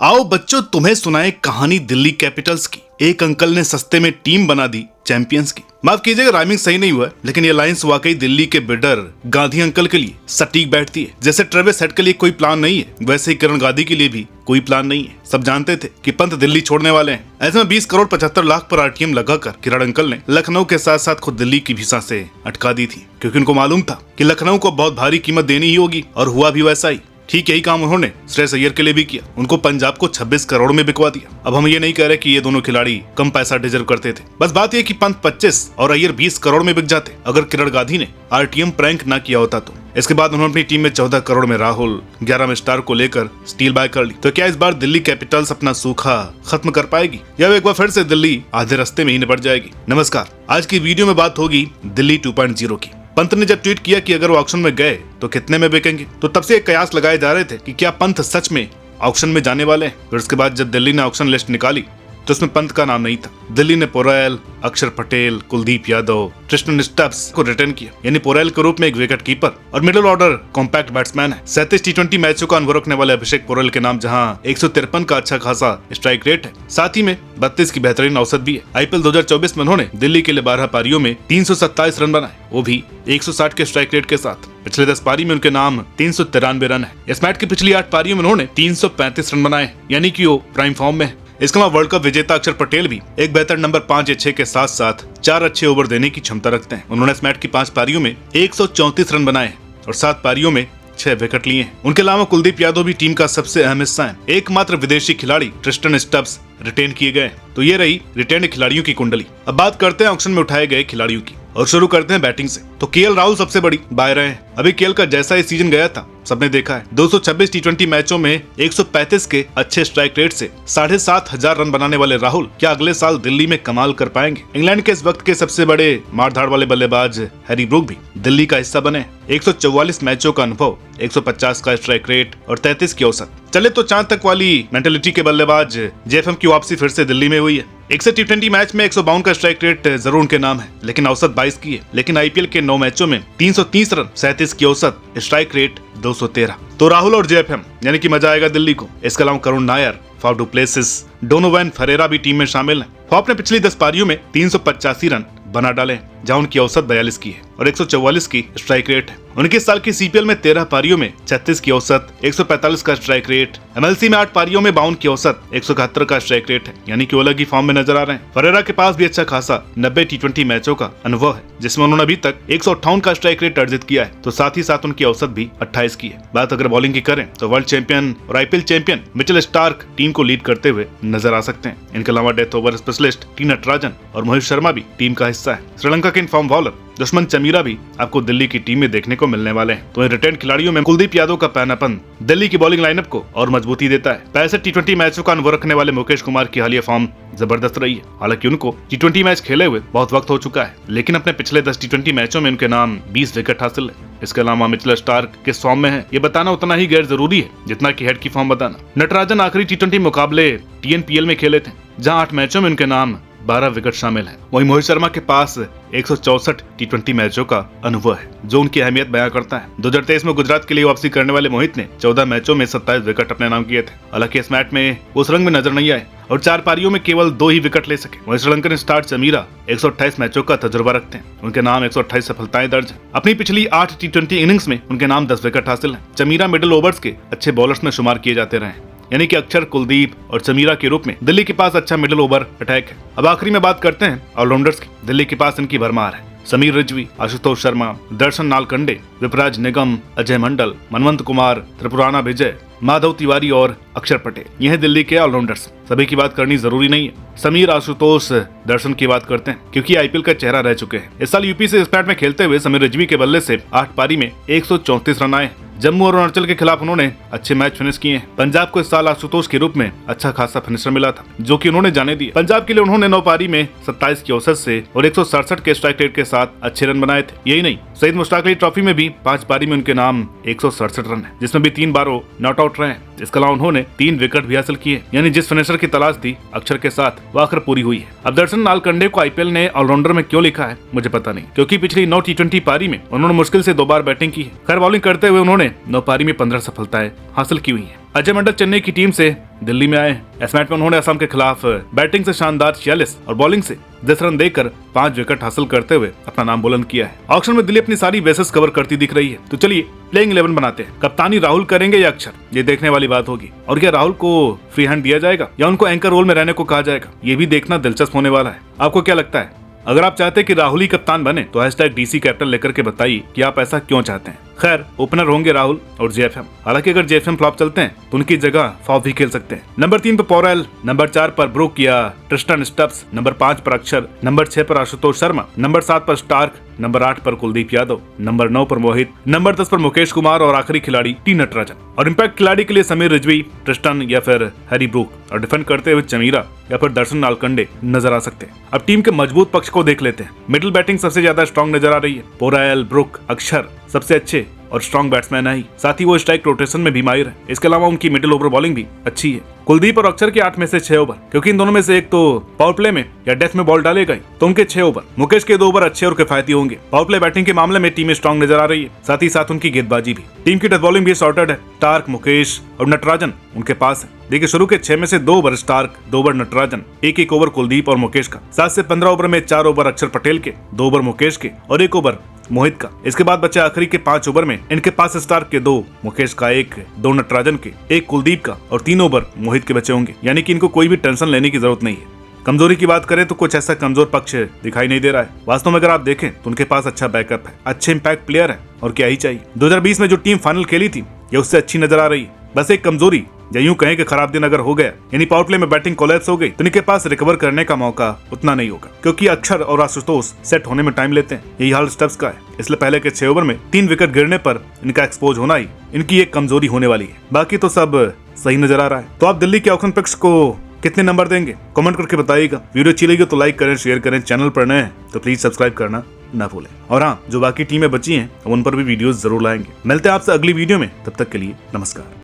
आओ बच्चों, तुम्हें सुनाए कहानी दिल्ली कैपिटल्स की। एक अंकल ने सस्ते में टीम बना दी चैंपियंस की। माफ कीजिएगा, राइमिंग सही नहीं हुआ, लेकिन ये लाइंस वाकई दिल्ली के बिल्डर गांधी अंकल के लिए सटीक बैठती है। जैसे ट्रेविस हेड के लिए कोई प्लान नहीं है, वैसे ही किरण गांधी के लिए भी कोई प्लान नहीं है। सब जानते थे कि पंत दिल्ली छोड़ने वाले हैं। ऐसे में 20 करोड़ 75 लाख पर आरटीएम लगाकर किरण अंकल ने लखनऊ के साथ साथ खुद दिल्ली की भी सांसें अटका दी थी, क्योंकि उनको मालूम था कि लखनऊ को बहुत भारी कीमत देनी ही होगी, और हुआ भी वैसा ही। ठीक यही काम उन्होंने श्रेयस अय्यर के लिए भी किया। उनको पंजाब को 26 करोड़ में बिकवा दिया। अब हम ये नहीं कह रहे कि ये दोनों खिलाड़ी कम पैसा डिजर्व करते थे, बस बात यह कि पंत 25 और अय्यर 20 करोड़ में बिक जाते अगर किरण गांधी ने आरटीएम प्रैंक ना किया होता तो। इसके बाद उन्होंने अपनी टीम में 14 करोड़ में राहुल, 11 में स्टार को लेकर स्टील बाय कर ली। तो क्या इस बार दिल्ली कैपिटल्स अपना सूखा खत्म कर पाएगी, या एक बार फिर से दिल्ली आधे रास्ते में ही निपट जाएगी? नमस्कार, आज की वीडियो में बात होगी दिल्ली 2.0 की। पंत ने जब ट्वीट किया कि अगर वो ऑक्शन में गए तो कितने में बिकेंगे, तो तब से एक कयास लगाए जा रहे थे कि क्या पंत सच में ऑक्शन में जाने वाले हैं। फिर उसके बाद जब दिल्ली ने ऑक्शन लिस्ट निकाली तो उसमें पंत का नाम नहीं था। दिल्ली ने पोरेल, अक्षर पटेल, कुलदीप यादव, कृष्णन स्टब्स को रिटर्न किया। यानी पोरेल के रूप में एक विकेट कीपर और मिडिल ऑर्डर कॉम्पैक्ट बैट्समैन है। 37 टी20 मैचों का अनुभव रखने वाले अभिषेक पोरेल के नाम जहां 153 का अच्छा खासा स्ट्राइक रेट है, साथ ही में 32 की बेहतरीन औसत भी है। आईपीएल 2024 में उन्होंने दिल्ली के लिए 12 पारियों में 327 रन बनाए, वो भी 160 के स्ट्राइक रेट के साथ। पिछले 10 पारी में उनके नाम 393 रन है। इस मैच की पिछली 8 पारियों में उन्होंने 335 रन बनाए, यानी कि वो प्राइम फॉर्म में है। इसके अलावा वर्ल्ड कप विजेता अक्षर पटेल भी एक बेहतर नंबर 5 या 6 के साथ साथ 4 अच्छे ओवर देने की क्षमता रखते हैं। उन्होंने इस मैच की 5 पारियों में 134 रन बनाए और 7 पारियों में 6 विकेट लिए हैं। उनके अलावा कुलदीप यादव भी टीम का सबसे अहम हिस्सा है। एकमात्र विदेशी खिलाड़ी कृष्णन स्टब्स रिटेन किए गए। तो ये रही रिटेन खिलाड़ियों की कुंडली। अब बात करते हैं ऑक्शन में उठाए गए खिलाड़ियों की, और शुरू करते हैं बैटिंग से। तो केएल राहुल सबसे बड़ी बाय रहे हैं। अभी केएल का जैसा ये सीजन गया था सबने देखा है। 226 टी20 मैचों में 135 के अच्छे स्ट्राइक रेट से 7,500 रन बनाने वाले राहुल क्या अगले साल दिल्ली में कमाल कर पाएंगे? इंग्लैंड के इस वक्त के सबसे बड़े मारधाड़ वाले बल्लेबाज हैरी ब्रूक भी दिल्ली का हिस्सा बने। 144 मैचों का अनुभव, 150 का स्ट्राइक रेट और 33 की औसत। चले तो चांद तक वाली मेंटेलिटी के बल्लेबाज जेएफएम की वापसी फिर से दिल्ली में हुई है। 61 टी20 मैच में 152 का स्ट्राइक रेट जरूर उनके नाम है, लेकिन औसत 22 की है। लेकिन आईपीएल के 9 मैचों में 330 रन, 37 की औसत, स्ट्राइक रेट 213। तो राहुल और जेएफएम यानी कि मजा आएगा दिल्ली को। इसके अलावा Karun Nair, Faf du Plessis, Donovan Ferreira भी टीम में शामिल हैं। फाफ ने पिछली 10 पारियों में 385 रन बना डाले, जहां उनकी औसत 42 की है और 144 की स्ट्राइक रेट है। उनके इस साल की सीपीएल में 13 पारियों में 36 की औसत, 145 का स्ट्राइक रेट। एमएलसी में 8 पारियों में 52 की औसत, 171 का स्ट्राइक रेट है, यानी कि वो अलग ही फॉर्म में नजर आ रहे हैं। फरेरा के पास भी अच्छा खासा 90 टी20 मैचों का अनुभव है, जिसमें उन्होंने अभी तक 158 का स्ट्राइक रेट अर्जित किया है। तो साथ ही साथ उनकी औसत भी 28 की है। बात अगर बॉलिंग की करें तो वर्ल्ड चैंपियन और IPL champion Mitchell Starc team को लीड करते हुए नजर आ सकते हैं। इनके अलावा death over specialist T Natarajan और मोहित शर्मा भी टीम का हिस्सा है। श्रीलंका के इनफॉर्म बॉलर दुश्मन चमीरा भी आपको दिल्ली की टीम में देखने को मिलने वाले हैं। तो रिटर्न खिलाड़ियों में कुलदीप यादव का पहनापन दिल्ली की बॉलिंग लाइनअप को और मजबूती देता है। 65 टी20 मैचों का अनुभव रखने वाले मुकेश कुमार की हालिया फॉर्म जबरदस्त रही है। हालांकि उनको टी20 मैच खेले हुए बहुत वक्त हो चुका है, लेकिन अपने पिछले 10 टी20 मैचों में उनके नाम 20 विकेट हासिल है। इसके अलावा मिचेल स्टार्क किस फॉर्म में है ये बताना उतना ही गैर जरूरी है जितना कि हेड की फॉर्म बताना। नटराजन आखिरी टी20 मुकाबले टीएनपीएल में खेले थे, जहां 8 मैचों में उनके नाम 12 विकेट शामिल हैं। वहीं मोहित शर्मा के पास 164 टी20 मैचों का अनुभव है, जो उनकी अहमियत बयां करता है। 2023 में गुजरात के लिए वापसी करने वाले मोहित ने 14 मैचों में 27 विकेट अपने नाम किए थे। हालांकि इस मैच में उस रंग में नजर नहीं आए और 4 पारियों में केवल 2 ही विकेट ले सके। वहीं श्रीलंकन स्टार चमीरा 128 मैचों का तजुर्बा रखते हैं। उनके नाम 128 सफलताएं दर्ज है। अपनी पिछली 8 टी20 इनिंग्स में उनके नाम 10 विकेट हासिल है। चमीरा मिडिल ओवर्स के अच्छे बॉलर्स में शुमार किए जाते रहे, यानी कि अक्षर, कुलदीप और चमीरा के रूप में दिल्ली के पास अच्छा मिडिल ओवर अटैक है। अब आखिरी में बात करते हैं ऑलराउंडर्स की। दिल्ली के पास इनकी भरमार है। समीर रिजवी, आशुतोष शर्मा, दर्शन नालकंडे, विपराज निगम, अजय मंडल, मनवंत कुमार, त्रिपुराना विजय, माधव तिवारी और अक्षर पटेल। यह दिल्ली के ऑलराउंडर्स। सभी की बात करनी जरूरी नहीं है। समीर, आशुतोष, दर्शन की बात करते हैं, क्योंकि आईपीएल का चेहरा रह चुके हैं। इस साल यूपी से स्पैट में खेलते हुए समीर रिजवी के बल्ले से 8 पारी में 134 रन आए। जम्मू और अरुणाचल के खिलाफ उन्होंने अच्छे मैच फिनिश किए हैं। पंजाब को इस साल आशुतोष के रूप में अच्छा खासा फिनिशर मिला था, जो कि उन्होंने जाने दिया। पंजाब के लिए उन्होंने 9 पारी में 27 की औसत से और 167 के स्ट्राइक रेट के साथ अच्छे रन बनाए थे। यही नहीं, सईद मुश्ताक अली ट्रॉफी में भी 5 पारी में उनके नाम 167 रन है, जिसमें भी 3 बार नॉट आउट रहे हैं। इसके अलावा उन्होंने 3 विकेट भी हासिल किए, यानी जिस फिनिशर की तलाश थी अक्षर के साथ वो आखिर पूरी हुई है। अब दर्शन नालकंडे को आईपीएल ने ऑलराउंडर में क्यों लिखा है मुझे पता नहीं, क्योंकि पिछली 9 टी20 पारी में उन्होंने मुश्किल से 2 बार बैटिंग की है। खैर बॉलिंग करते हुए उन्होंने ने 9 पारी में 15 सफलताएं हासिल की हुई हैं। अजय मंडल चेन्नई की टीम से दिल्ली में आए। इस मैच में उन्होंने असम के खिलाफ बैटिंग से शानदार 46 और बॉलिंग से 10 रन देकर 5 विकेट हासिल करते हुए अपना नाम बुलंद किया है। ऑक्शन में दिल्ली अपनी सारी बेसेस कवर करती दिख रही है। तो चलिए प्लेइंग 11 बनाते हैं। कप्तानी राहुल करेंगे या अक्षर, ये देखने वाली बात होगी। और क्या राहुल को फ्री हैंड दिया जाएगा या उनको एंकर रोल में रहने को कहा जाएगा, ये भी देखना दिलचस्प होने वाला है। आपको क्या लगता है? अगर आप चाहते हैं कि राहुल ही कप्तान बने तो #DC कैप्टन लेकर के बताइए कि आप ऐसा क्यों चाहते हैं। खैर, ओपनर होंगे राहुल और JFM। हालांकि अगर JFM फ्लॉप चलते हैं तो उनकी जगह फॉफ भी खेल सकते हैं। नंबर 3 पर पॉरेल, नंबर 4 पर ब्रुक या ट्रिस्टन स्टब्स, नंबर 5 पर अक्षर, नंबर 6 पर आशुतोष शर्मा, नंबर 7 पर स्टार्क, नंबर 8 पर कुलदीप यादव, नंबर 9 पर मोहित, नंबर 10 पर मुकेश कुमार और आखिरी खिलाड़ी टी नटराजन। और इम्पैक्ट खिलाड़ी के लिए समीर रिजवी, ट्रिस्टन या फिर हैरी ब्रूक, और डिफेंड करते हुए चमीरा या फिर दर्शन नालकंडे नजर आ सकते हैं। अब टीम के मजबूत पक्ष को देख लेते हैं। मिडिल बैटिंग सबसे ज्यादा स्ट्रॉन्ग नजर आ रही है। पोरायल, ब्रुक, अक्षर सबसे अच्छे और स्ट्रॉन्ग बैट्समैन है ही, साथ ही वो स्ट्राइक रोटेशन में भी माहिर है। इसके अलावा उनकी मिडिल ओवर बॉलिंग भी अच्छी है। कुलदीप और अक्षर के 8 में से 6 ओवर, क्योंकि इन दोनों में से एक तो पावर प्ले में या डेथ में बॉल डालेगा ही, तो उनके 6 ओवर। मुकेश के 2 ओवर अच्छे और किफायती होंगे। पावर प्ले बैटिंग के मामले में टीम स्ट्रॉन्ग नजर आ रही है, साथ ही साथ उनकी गेंदबाजी भी। टीम की डेथ बॉलिंग भी सॉर्टेड है। स्टार्क, मुकेश और नटराजन उनके पास है। देखिए, शुरू के 6 में से 2 over Stark, 2 over Natarajan, 1-1 over Kuldeep और मुकेश का। 7 से 15 ओवर में 4 ओवर अक्षर पटेल के, 2 ओवर मुकेश के और 1 ओवर मोहित का। इसके बाद बचे आखिरी के 5 ओवर में इनके पास स्टार्क के 2, मुकेश का 1, 2 नटराजन के, 1 कुलदीप का और 3 ओवर मोहित के बचे होंगे। यानी कि इनको कोई भी टेंशन लेने की जरूरत नहीं है। कमजोरी की बात करें तो कुछ ऐसा कमजोर पक्ष दिखाई नहीं दे रहा है। वास्तव में अगर आप देखें तो उनके पास अच्छा बैकअप है, अच्छे इंपैक्ट प्लेयर है और क्या ही चाहिए। 2020 में जो टीम फाइनल खेली थी ये उससे अच्छी नजर आ रही है। बस एक कमजोरी या यूं कहें कि खराब दिन अगर हो गया, यानी पावर प्ले में बैटिंग कोलैप्स हो गई, तो इनके पास रिकवर करने का मौका उतना नहीं होगा, क्योंकि अक्षर और आशुतोष सेट होने में टाइम लेते हैं। यही हाल स्टब्स का है। इसलिए पहले के 6 ओवर में 3 विकेट गिरने पर इनका एक्सपोज होना ही इनकी एक कमजोरी होने वाली है। बाकी तो सब सही नजर आ रहा है। तो आप दिल्ली के ऑक्शन पिक्स को कितने नंबर देंगे, कमेंट करके बताइएगा। वीडियो अच्छी लगी तो लाइक करें, शेयर करें। चैनल पर नए हैं तो प्लीज सब्सक्राइब करना ना भूलें। और हाँ, जो बाकी टीमें बची हैं उन पर भी वीडियोस जरूर लाएंगे। मिलते हैं आपसे अगली वीडियो में, तब तक के लिए नमस्कार।